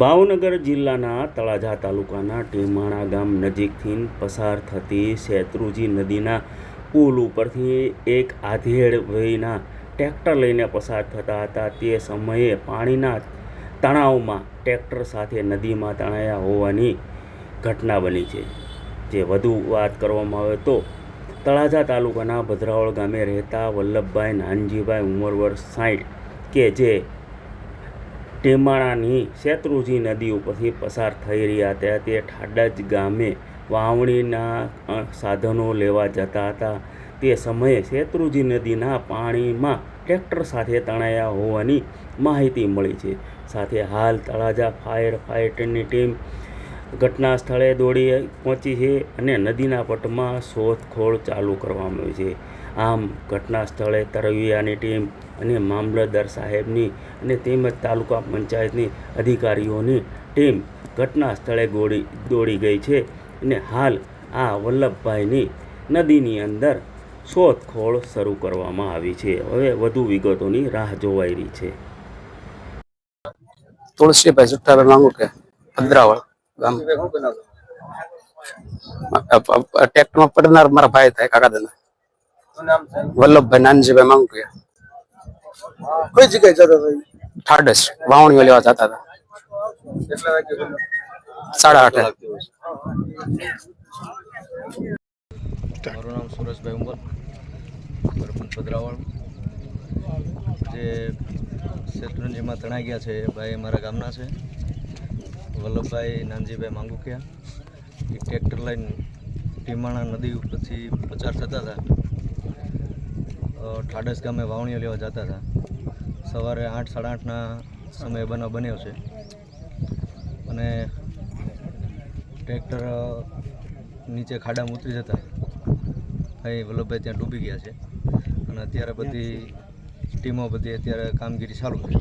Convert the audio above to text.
ભાવનગર જિલ્લાના તળાજા તાલુકાના ટીમાણા ગામ નજીકથી પસાર થતી શેત્રુંજી નદીના પુલ ઉપરથી એક આધેડ વયના ટ્રેક્ટર લઈને પસાર થતા હતા। તે સમયે પાણીના તણાવમાં ટ્રેક્ટર સાથે નદીમાં તણાયા હોવાની ઘટના બની છે। જે વધુ વાત કરવામાં આવે તો તળાજા તાલુકાના ભદ્રાવળ ગામે રહેતા વલ્લભભાઈ નાનજીભાઈ ઉંમર વર્ષ 60 કે જે ટીમાણાની શેત્રુંજી નદી ઉપરથી પસાર થઈ રહ્યા હતા। તે ઠાડજ ગામે વાવણીના સાધનો લેવા જતા હતા। તે સમયે શેત્રુંજી નદીના પાણીમાં ટ્રેક્ટર સાથે તણાયા હોવાની માહિતી મળી છે। સાથે હાલ તળાજા ફાયર ફાઇટરની ટીમ ઘટના સ્થળે દોડી પહોંચી છે અને નદીના પટમાં શોધખોળ ચાલુ કરવામાં આવી છે। આમ ઘટના સ્થળે તરવૈયાની ટીમ અને મામલતદાર સાહેબની અને તેમજ તાલુકા પંચાયતની અધિકારીઓની ટીમ ઘટના સ્થળે દોડી ગઈ છે અને હાલ આ વલ્લભભાઈની નદીની અંદર શોધખોળ શરૂ કરવામાં આવી છે। હવે વધુ વિગતોની રાહ જોવાઈ રહી છે। તુલસીભાઈ સુઠ્ઠાભાઈ માંગુકે ભદ્રાવળ ગામ ટ્રેક્ટરમાં પડનાર મારા ભાઈ થાય કાકાદાના વલ્લભભાઈ નાનજીભાઈ માંગુકે કઈ જગ્યાએ જતા હતા? ઠાડસ વાવણીઓ લેવા જતા હતા। કેટલા વાગે? 8:30। મારું નામ સુરેશભાઈ ઉંબર, સરપંચ ભદ્રાવળ। જે શેત્રુંજીમાં તણાઈ ગયા છે એ ભાઈ મારા ગામના છે, વલ્લભભાઈ નાનજીભાઈ માંગુકિયા। એ ટ્રેક્ટર લઈને ટીમાણા નદી ઉપરથી પસાર થતા હતા। ઠાડસ ગામે વાવણીઓ લેવા જતા હતા। સવારે 8, 8:30ના સમયે બનાવ બન્યો છે અને ટ્રેક્ટર નીચે ખાડામાં ઉતરી જતા અહીં વલ્લભભાઈ ત્યાં ડૂબી ગયા છે અને અત્યારે બધી ટીમો અત્યારે કામગીરી ચાલુ છે।